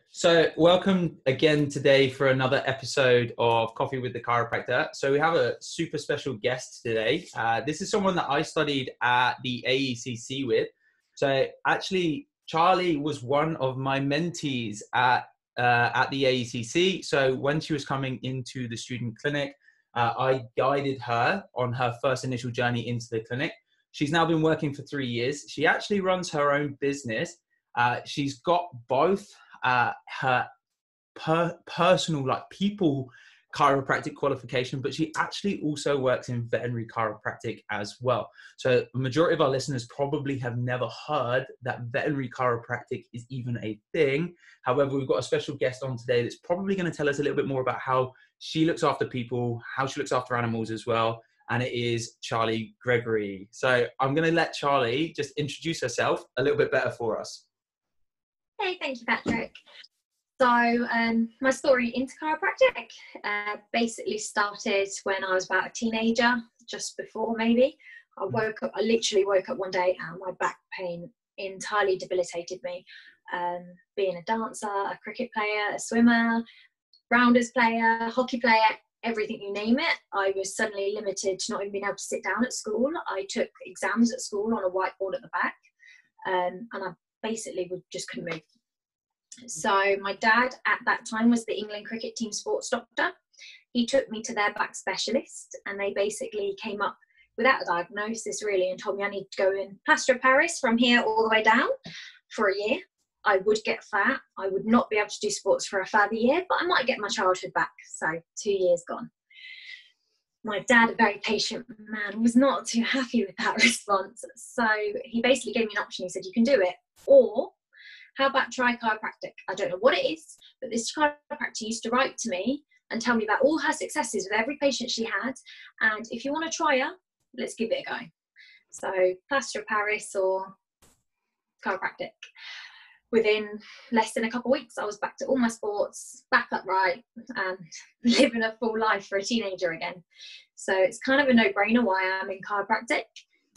So welcome again today for another episode of Coffee with the Chiropractor. So we have a super special guest today. This is someone that I studied at the AECC with. So actually, Charlie was one of my mentees at the AECC. So when she was coming into the student clinic, I guided her on her first initial journey into the clinic. She's now been working for 3 years. She actually runs her own business. She's got both her personal, like people chiropractic qualification, but she actually also works in veterinary chiropractic as well. So the majority of our listeners probably have never heard that veterinary chiropractic is even a thing. However, we've got a special guest on today that's probably going to tell us a little bit more about how she looks after people, how she looks after animals as well. And it is Charlie Gregory. So I'm going to let Charlie just introduce herself a little bit better for us. Hey, thank you, Patrick. So my story into chiropractic basically started when I was about a teenager, just before maybe. I literally woke up one day and my back pain entirely debilitated me. Being a dancer, a cricket player, a swimmer, rounders player, hockey player, everything you name it, I was suddenly limited to not even being able to sit down at school. I took exams at school on a whiteboard at the back, and I basically just couldn't move. So my dad at that time was the England cricket team sports doctor. He took me to their back specialist, and they basically came up without a diagnosis really and told me I need to go in plaster of Paris from here all the way down for a year. I would get fat. I would not be able to do sports for a further year, but I might get my childhood back. So 2 years gone. My dad, a very patient man, was not too happy with that response. So he basically gave me an option. He said, you can do it, or how about try chiropractic? I don't know what it is, but this chiropractor used to write to me and tell me about all her successes with every patient she had. And if you want to try her, let's give it a go. So plaster of Paris or chiropractic. Within less than a couple of weeks, I was back to all my sports, back upright, and living a full life for a teenager again. So it's kind of a no-brainer why I'm in chiropractic.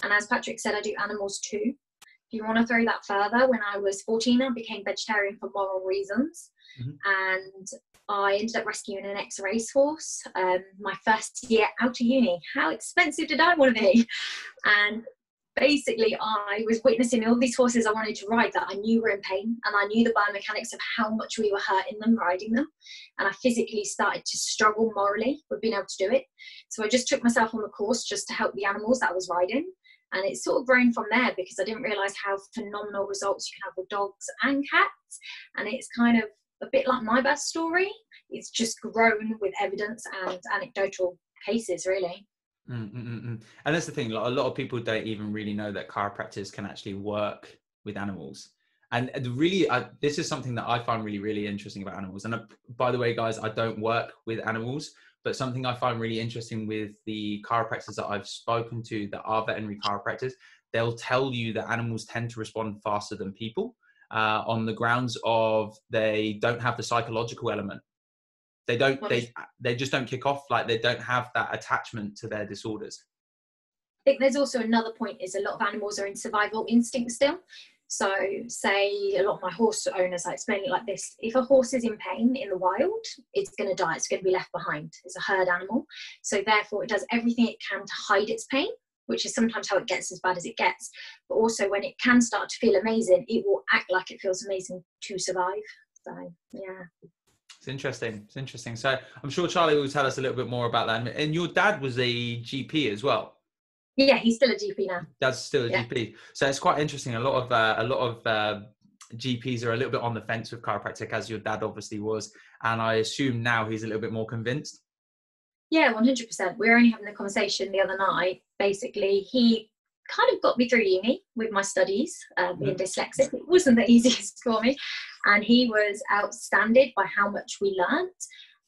And as Patrick said, I do animals too. If you want to throw that further, when I was 14, I became vegetarian for moral reasons. And I ended up rescuing an ex-racehorse my first year out of uni. How expensive did I want to be? And basically, I was witnessing all these horses I wanted to ride that I knew were in pain, and I knew the biomechanics of how much we were hurting them riding them. And I physically started to struggle morally with being able to do it. So I just took myself on the course just to help the animals that I was riding. And it's sort of grown from there because I didn't realise how phenomenal results you can have with dogs and cats. And it's kind of a bit like my birth story. It's just grown with evidence and anecdotal cases, really. And that's the thing, a lot of people don't even really know that chiropractors can actually work with animals. And really, this is something that I find really, really interesting about animals. And by the way, guys, I don't work with animals, but something I find really interesting with the chiropractors that I've spoken to that are veterinary chiropractors, they'll tell you that animals tend to respond faster than people on the grounds of they don't have the psychological element. They just don't kick off, like they don't have that attachment to their disorders. I think there's also another point is a lot of animals are in survival instinct still. So say a lot of my horse owners, I explain it like this: if a horse is in pain in the wild, it's going to die, it's going to be left behind. It's a herd animal. So therefore it does everything it can to hide its pain, which is sometimes how it gets as bad as it gets. But also when it can start to feel amazing, it will act like it feels amazing to survive. So yeah. It's interesting. So I'm sure Charlie will tell us a little bit more about that. And your dad was a GP as well. Yeah, he's still a GP now. Dad's still a GP. So it's quite interesting. A lot of GPs are a little bit on the fence with chiropractic, as your dad obviously was. And I assume now he's a little bit more convinced. Yeah, 100%. We were only having the conversation the other night. Basically, he kind of got me through uni with my studies, being dyslexic. It wasn't the easiest for me. And he was outstanding by how much we learnt.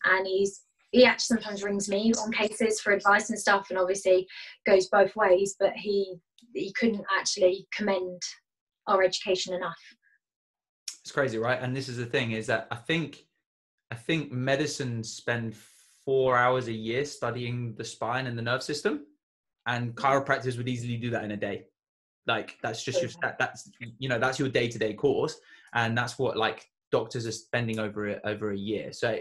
And he actually sometimes rings me on cases for advice and stuff, and obviously goes both ways, but he couldn't actually commend our education enough. It's crazy, right? And this is the thing, is that I think medicine spend 4 hours a year studying the spine and the nerve system, and chiropractors would easily do that in a day. Like that's just that's your day-to-day course. and that's what like doctors are spending over a year. So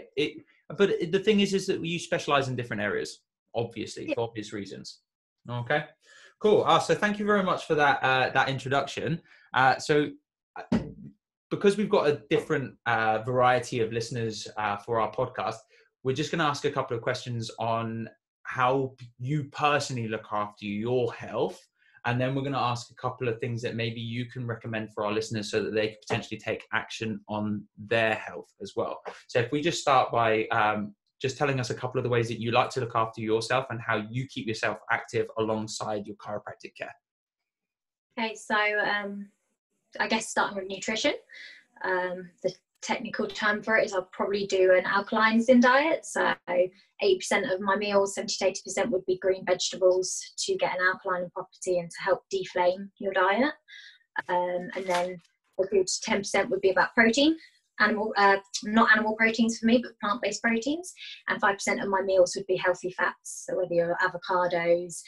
but the thing is that you specialize in different areas, obviously, for obvious reasons. Okay, cool. So thank you very much for that that introduction. Because we've got a different variety of listeners for our podcast, we're just going to ask a couple of questions on how you personally look after your health. And then we're going to ask a couple of things that maybe you can recommend for our listeners so that they could potentially take action on their health as well. So if we just start by just telling us a couple of the ways that you like to look after yourself and how you keep yourself active alongside your chiropractic care. Okay, so I guess starting with nutrition. The technical term for it is I'll probably do an alkalizing diet. So 80% of my meals, 70 to 80% would be green vegetables to get an alkaline property and to help deflame your diet. And then a good 10% would be about protein. Not animal proteins for me, but plant-based proteins. And 5% of my meals would be healthy fats. So whether you're avocados,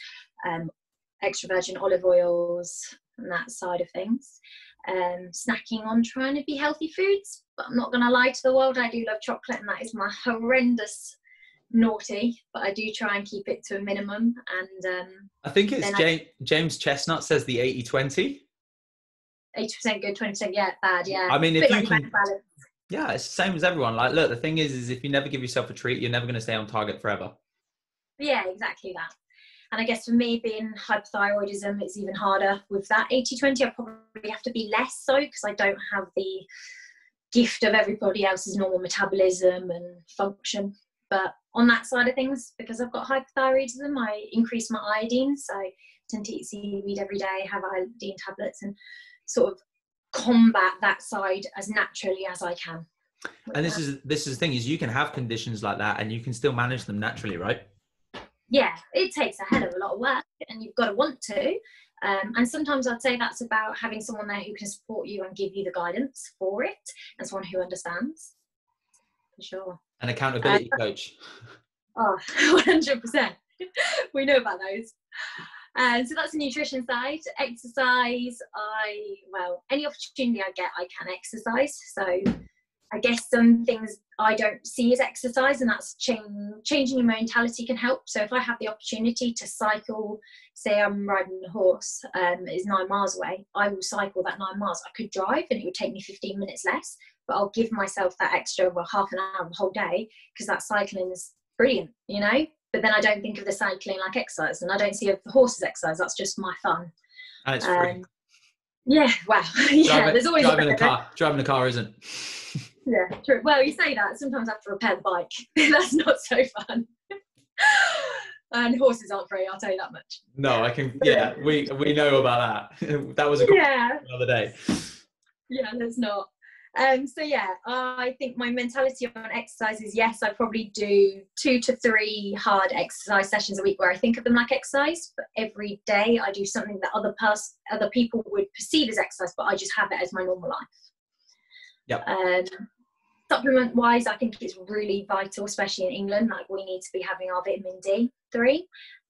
extra virgin olive oils, and that side of things. Snacking on trying to be healthy foods, but I'm not going to lie to the world, I do love chocolate, and that is my horrendous naughty, but I do try and keep it to a minimum. And I think it's James Chestnut says the 80-20. 80% good, 20% bad. I mean, if you like can, yeah, it's the same as everyone. Like, look, the thing is if you never give yourself a treat, you're never going to stay on target forever. Yeah, exactly that. And I guess for me, being hypothyroidism, it's even harder with that 80-20. I probably have to be less so because I don't have the gift of everybody else's normal metabolism and function. But on that side of things, because I've got hypothyroidism, I increase my iodine. So I tend to eat seaweed every day, have iodine tablets, and sort of combat that side as naturally as I can. And this is the thing, is you can have conditions like that and you can still manage them naturally, right? Yeah, it takes a hell of a lot of work and you've got to want to. And sometimes I'd say that's about having someone there who can support you and give you the guidance for it, and someone who understands. For sure. An accountability coach. Oh, 100%. We know about those. So that's the nutrition side. Exercise, any opportunity I get, I can exercise. So I guess some things I don't see as exercise, and that's changing your mentality can help. So if I have the opportunity to cycle, say I'm riding a horse, is 9 miles away, I will cycle that 9 miles. I could drive and it would take me 15 minutes less, but I'll give myself that extra half an hour the whole day, because that cycling is brilliant, you know? But then I don't think of the cycling like exercise, and I don't see the horse as exercise. That's just my fun. And it's free. Yeah, wow. Yeah, there's always driving a car isn't. Yeah, true. Well, you say that. Sometimes I have to repair the bike. That's not so fun. And horses aren't free, I'll tell you that much. No, I can. Yeah, we know about that. That was a conversation the other day. Yeah, there's not. So yeah, I think my mentality on exercise is, yes, I probably do 2 to 3 hard exercise sessions a week where I think of them like exercise, but every day I do something that other people would perceive as exercise, but I just have it as my normal life. Yep. Supplement wise, I think it's really vital, especially in England. Like, we need to be having our vitamin D3,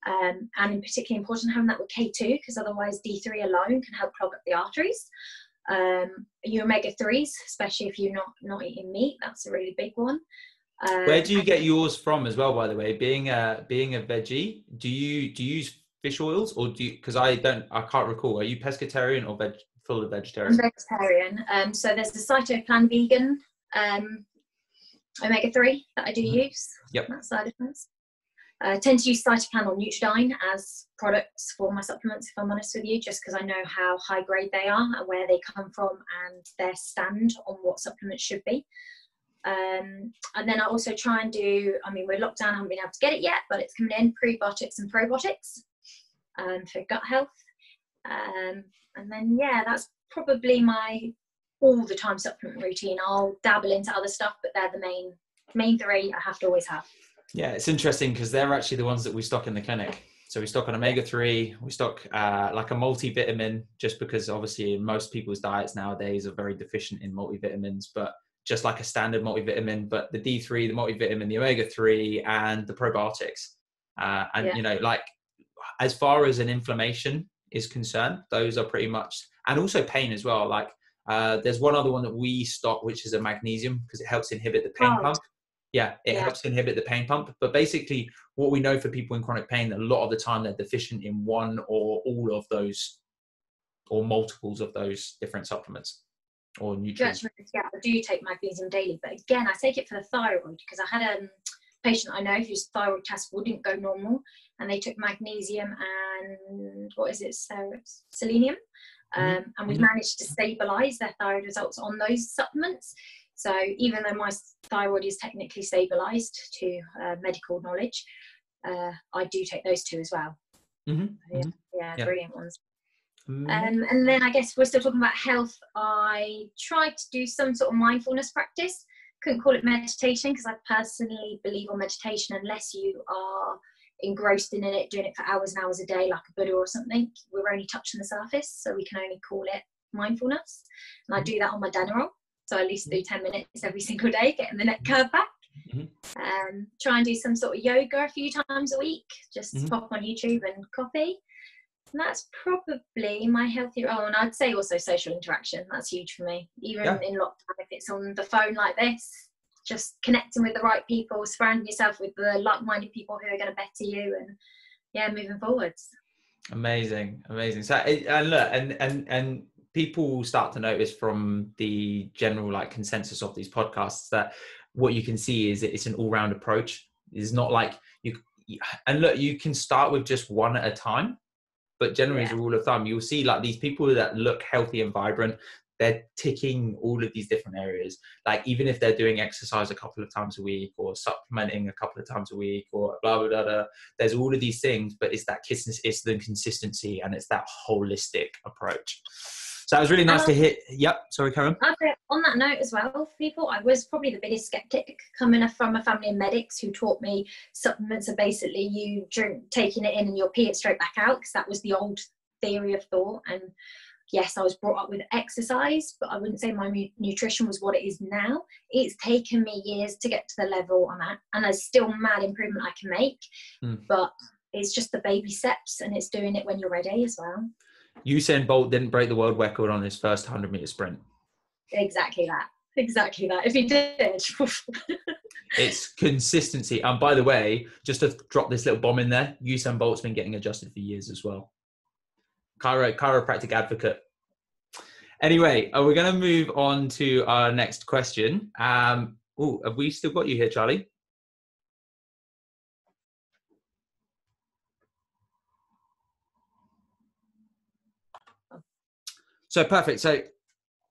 and in particularly important having that with K2, because otherwise D3 alone can help clog up the arteries. Your omega-3s, especially if you're not eating meat, that's a really big one. Where do you get yours from as well, by the way? Being a veggie, do you use fish oils, or because I can't recall, are you pescatarian or full of vegetarian? I'm vegetarian. So there's the Cytoplan vegan omega-3 that I do use. Yep. That side of things. I tend to use Cytoplan or Nutridyne as products for my supplements, if I'm honest with you, just because I know how high grade they are and where they come from and their stand on what supplements should be. And then I also try and do, we're locked down, I haven't been able to get it yet, but it's coming in, prebiotics and probiotics for gut health. And then, that's probably my all the time supplement routine. I'll dabble into other stuff, but they're the main 3 I have to always have. Yeah, it's interesting because they're actually the ones that we stock in the clinic. So we stock an omega-3, we stock like a multivitamin, just because obviously most people's diets nowadays are very deficient in multivitamins, but just like a standard multivitamin, but the D3, the multivitamin, the omega-3, and the probiotics. Like, as far as an inflammation is concerned, those are pretty much, and also pain as well. Like, There's one other one that we stock, which is a magnesium, because it helps inhibit the pain pump. Yeah, it helps inhibit the pain pump. But basically, what we know for people in chronic pain, a lot of the time they're deficient in one or all of those, or multiples of those different supplements or nutrients. Yeah, I do take magnesium daily, but again, I take it for the thyroid, because I had a patient I know whose thyroid test wouldn't go normal, and they took magnesium and selenium, and we managed to stabilize their thyroid results on those supplements. So even though my thyroid is technically stabilized to medical knowledge, I do take those two as well. Brilliant ones. And then I guess we're still talking about health. I tried to do some sort of mindfulness practice. Couldn't call it meditation, because I personally believe on meditation, unless you are engrossed in it, doing it for hours and hours a day, like a Buddha or something, we're only touching the surface, so we can only call it mindfulness. And I do that on my Deneral, so I at least do 10 minutes every single day, getting the neck curve back. Try and do some sort of yoga a few times a week, just pop on YouTube and copy. And that's probably my healthy role. And I'd say also social interaction. That's huge for me. Even in lockdown, if it's on the phone like this, just connecting with the right people, surrounding yourself with the like-minded people who are going to better you, and moving forwards. Amazing. So, and look, and people will start to notice from the general like consensus of these podcasts that what you can see is it's an all-round approach. It's not like and look, you can start with just one at a time. But generally, as a rule of thumb, you'll see like these people that look healthy and vibrant, they're ticking all of these different areas. Like even if they're doing exercise a couple of times a week, or supplementing a couple of times a week, or blah, blah, blah, blah, there's all of these things, but it's the consistency, and it's that holistic approach. So it was really nice to hear. Yep. Sorry, Karen. Okay. On that note as well, I was probably the biggest skeptic, coming from a family of medics who taught me supplements are basically you taking it in and you'll pee it straight back out, because that was the old theory of thought. And yes, I was brought up with exercise, but I wouldn't say my nutrition was what it is now. It's taken me years to get to the level I'm at, and there's still mad improvement I can make, but it's just the baby steps, and it's doing it when you're ready as well. Usain Bolt didn't break the world record on his first 100-meter sprint. Exactly that. If he did. It's consistency. And by the way, just to drop this little bomb in there, Usain Bolt's been getting adjusted for years as well. Chiropractic advocate. Anyway, we're going to move on to our next question. Have we still got you here, Charlie? So perfect. So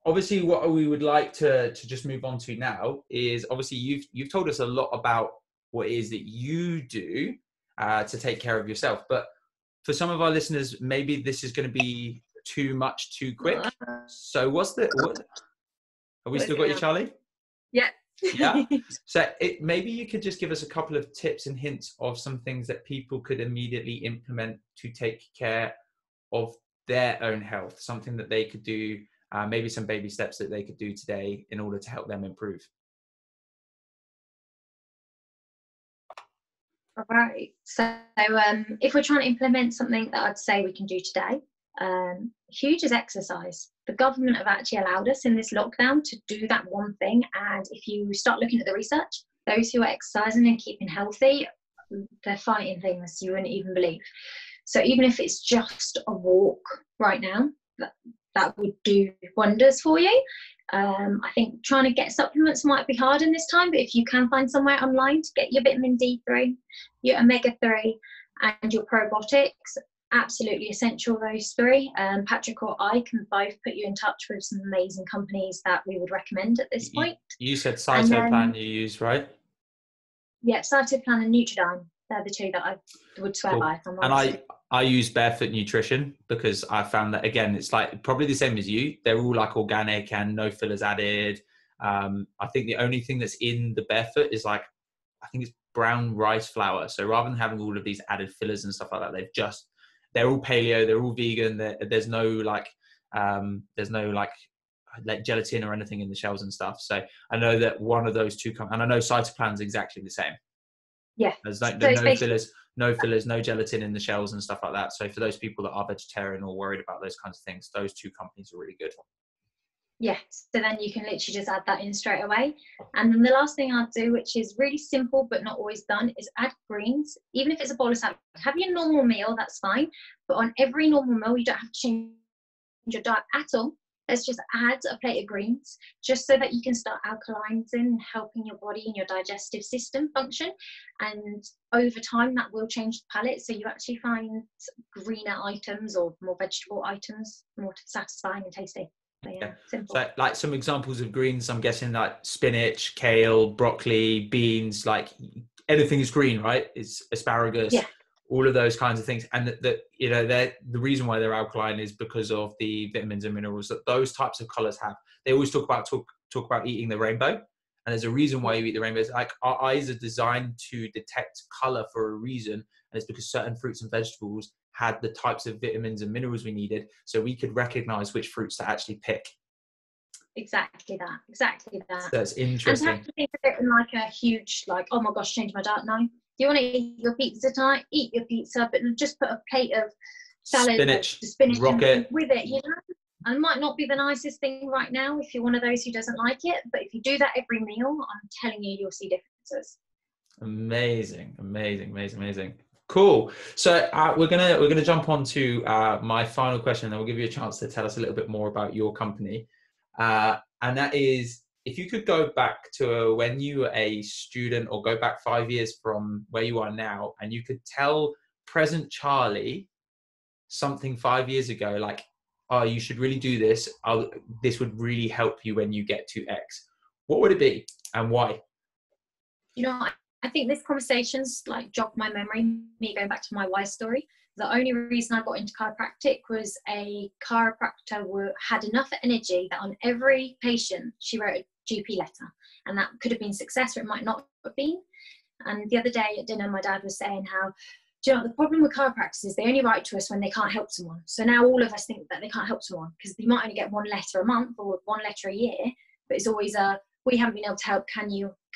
obviously what we would like to just move on to now is, obviously you've told us a lot about what it is that you do to take care of yourself. But for some of our listeners, maybe this is going to be too much too quick. So have we still got you, Charlie? Yeah. Yeah. So maybe you could just give us a couple of tips and hints of some things that people could immediately implement to take care of their own health, something that they could do, maybe some baby steps that they could do today in order to help them improve. All right. So if we're trying to implement something that I'd say we can do today, huge is exercise. The government have actually allowed us in this lockdown to do that one thing. And if you start looking at the research, those who are exercising and keeping healthy, they're fighting things you wouldn't even believe. So even if it's just a walk right now, that would do wonders for you. I think trying to get supplements might be hard in this time, but if you can find somewhere online to get your vitamin D3, your omega-3 and your probiotics, absolutely essential, those three. Patrick or I can both put you in touch with some amazing companies that we would recommend at this point. You said Cytoplan you use, right? Yeah, Cytoplan and Nutridyne. They're the two that I would swear by. And I use Barefoot Nutrition because I found that, again, it's like probably the same as you. They're all like organic and no fillers added. I think the only thing that's in the Barefoot is like, I think it's brown rice flour. So rather than having all of these added fillers and stuff like that, they're all paleo, they're all vegan. There's no like gelatin or anything in the shells and stuff. So I know that one of those two and I know Cytoplan's exactly the same. Yeah. There's no fillers, no gelatin in the shells and stuff like that. So for those people that are vegetarian or worried about those kinds of things, those two companies are really good. Yeah, so then you can literally just add that in straight away. And then the last thing I'll do, which is really simple but not always done, is add greens. Even if it's a bowl of salad, have your normal meal, that's fine. But on every normal meal, you don't have to change your diet at all. Let's just add a plate of greens, just so that you can start alkalizing, helping your body and your digestive system function. And over time, that will change the palate. So you actually find greener items or more vegetable items more satisfying and tasty. Yeah, simple. So like some examples of greens, I'm guessing like spinach, kale, broccoli, beans, like anything is green, right? It's asparagus, all of those kinds of things. And that you know, the reason why they're alkaline is because of the vitamins and minerals that those types of colors have. They always talk about eating the rainbow. And there's a reason why you eat the rainbow. It's like our eyes are designed to detect color for a reason. And it's because certain fruits and vegetables had the types of vitamins and minerals we needed, so we could recognize which fruits to actually pick. Exactly that. That's interesting. And to have to think of it in like a huge, like, oh my gosh, change my diet now. Do you want to eat your pizza tonight? Eat your pizza, but just put a plate of salad, spinach rocket with it, you know? And it might not be the nicest thing right now if you're one of those who doesn't like it, but if you do that every meal, I'm telling you, you'll see differences. Amazing. Cool. So we're gonna jump on to my final question, and then we'll give you a chance to tell us a little bit more about your company. And that is, if you could go back to when you were a student, or go back 5 years from where you are now, and you could tell present Charlie something 5 years ago, like, oh, you should really do this. This would really help you when you get to X. What would it be and why? You know, I think this conversation's like jogged my memory, me going back to my why story. The only reason I got into chiropractic was a chiropractor had enough energy that on every patient, she wrote a GP letter. And that could have been success, or it might not have been. And the other day at dinner, my dad was saying how, do you know, the problem with chiropractors is they only write to us when they can't help someone. So now all of us think that they can't help someone, because you might only get one letter a month or one letter a year, but it's always we haven't been able to help. Can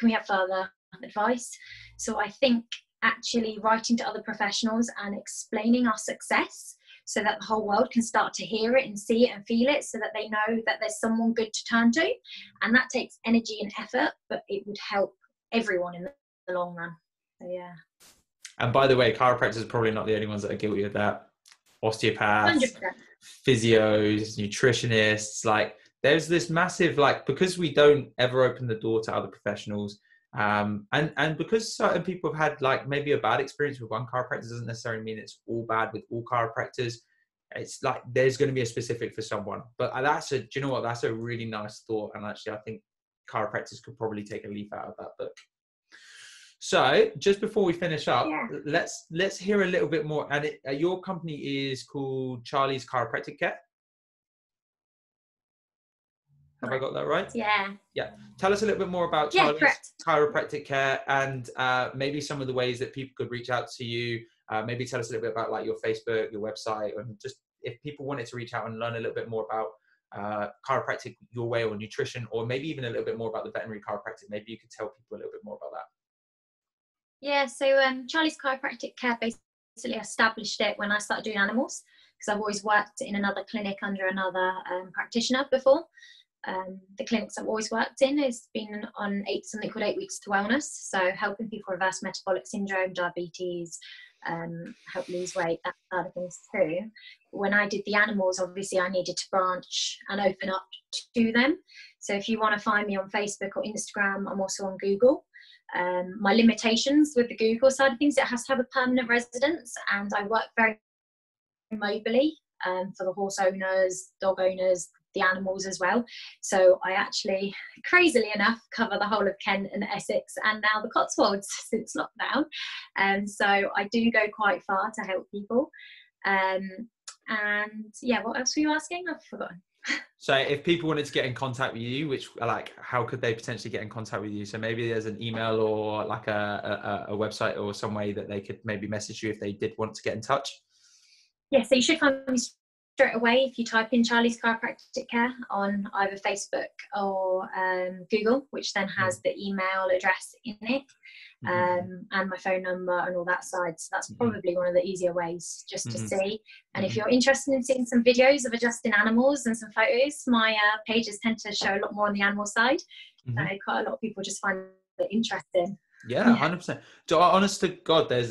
we have further advice? So I think actually writing to other professionals and explaining our success, so that the whole world can start to hear it and see it and feel it, so that they know that there's someone good to turn to. And that takes energy and effort, but it would help everyone in the long run. So yeah. And by the way, chiropractors are probably not the only ones that are guilty of that. Osteopaths, 100%. Physios, nutritionists, like there's this massive, like, because we don't ever open the door to other professionals, and because certain people have had like maybe a bad experience with one chiropractor doesn't necessarily mean it's all bad with all chiropractors. It's like there's going to be a specific for someone. But do you know what? That's a really nice thought. And actually, I think chiropractors could probably take a leaf out of that book. So just before we finish up, let's hear a little bit more. And your company is called Charlie's Chiropractic Care. Have I got that right? Yeah. Tell us a little bit more about Charlie's Chiropractic Care, and maybe some of the ways that people could reach out to you. Maybe tell us a little bit about like your Facebook, your website, and just if people wanted to reach out and learn a little bit more about chiropractic your way, or nutrition, or maybe even a little bit more about the veterinary chiropractic. Maybe you could tell people a little bit more about that. Yeah, so Charlie's Chiropractic Care, basically established it when I started doing animals, because I've always worked in another clinic under another practitioner before. The clinics I've always worked in has been on something called 8 Weeks to Wellness, so helping people reverse metabolic syndrome, diabetes, help lose weight, that side of things too. When I did the animals, obviously I needed to branch and open up to them. So if you want to find me on Facebook or Instagram, I'm also on Google. My limitations with the Google side of things, it has to have a permanent residence, and I work very mobily for the horse owners, dog owners, the animals as well. So I actually, crazily enough, cover the whole of Kent and Essex and now the Cotswolds since lockdown. So I do go quite far to help people. And yeah, what else were you asking? I've forgotten. So if people wanted to get in contact with you, how could they potentially get in contact with you? So maybe there's an email or like a website or some way that they could maybe message you if they did want to get in touch. Yeah, so you should find me straight away if you type in Charlie's Chiropractic Care on either Facebook or Google, which then has the email address in it, and my phone number and all that side. So that's probably one of the easier ways just to see. And if you're interested in seeing some videos of adjusting animals and some photos, my pages tend to show a lot more on the animal side. Quite a lot of people just find it interesting. Yeah, 100%. Honest to God, there's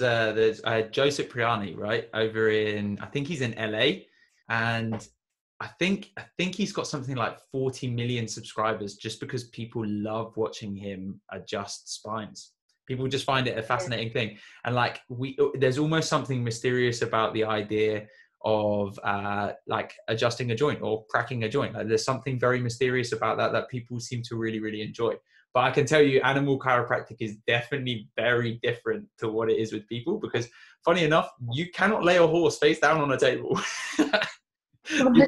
Joe Cipriani, right, over in, I think he's in LA, and I think he's got something like 40 million subscribers just because people love watching him adjust spines. People just find it a fascinating thing, and like there's almost something mysterious about the idea of like adjusting a joint or cracking a joint. Like there's something very mysterious about that people seem to really, really enjoy. But I can tell you, animal chiropractic is definitely very different to what it is with people, because funny enough, you cannot lay a horse face down on a table. you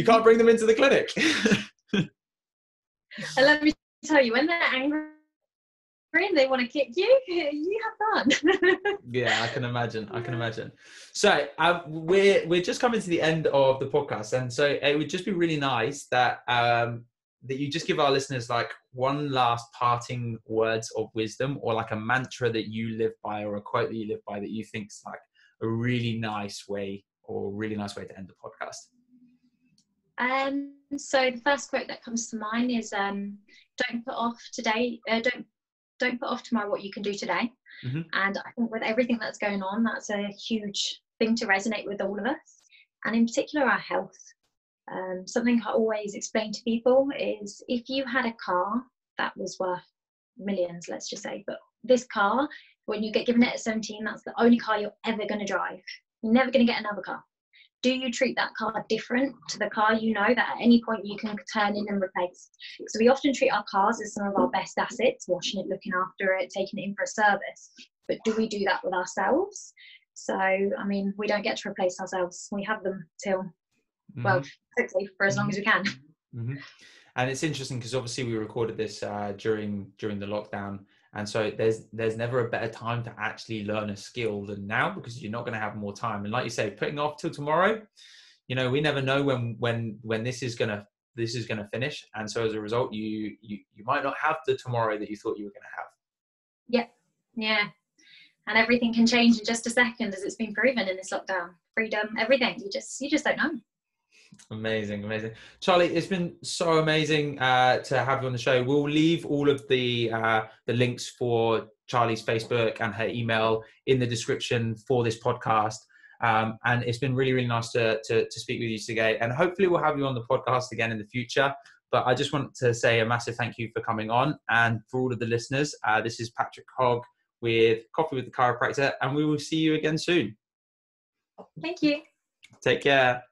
can't bring them into the clinic. And let me tell you, when they're angry and they want to kick you, you have fun. Yeah, I can imagine. So we're just coming to the end of the podcast, and so it would just be really nice that that you just give our listeners like one last parting words of wisdom, or like a mantra that you live by, or a quote that you live by that you think's like a really nice way to end the podcast. So the first quote that comes to mind is don't put off tomorrow what you can do today. And I think with everything that's going on, that's a huge thing to resonate with all of us, and in particular our health. Something I always explain to people is, if you had a car that was worth millions, let's just say, but this car, when you get given it at 17, that's the only car you're ever going to drive. You're never going to get another car. Do you treat that car different to the car you know that at any point you can turn in and replace? So we often treat our cars as some of our best assets, washing it, looking after it, taking it in for a service. But do we do that with ourselves? So, I mean, we don't get to replace ourselves. We have them till, well, hopefully for as long as we can. And it's interesting because obviously we recorded this during the lockdown, and so there's never a better time to actually learn a skill than now, because you're not going to have more time. And like you say, putting off till tomorrow, you know, we never know when this is gonna finish, and so as a result, you might not have the tomorrow that you thought you were going to have. Yeah, and everything can change in just a second, as it's been proven in this lockdown. Freedom, everything. You just don't know. Amazing. Charlie, it's been so amazing to have you on the show. We'll leave all of the links for Charlie's Facebook and her email in the description for this podcast. And it's been really, really nice to speak with you today. And hopefully we'll have you on the podcast again in the future. But I just want to say a massive thank you for coming on. And for all of the listeners, this is Patrick Hogg with Coffee with the Chiropractor, and we will see you again soon. Thank you. Take care.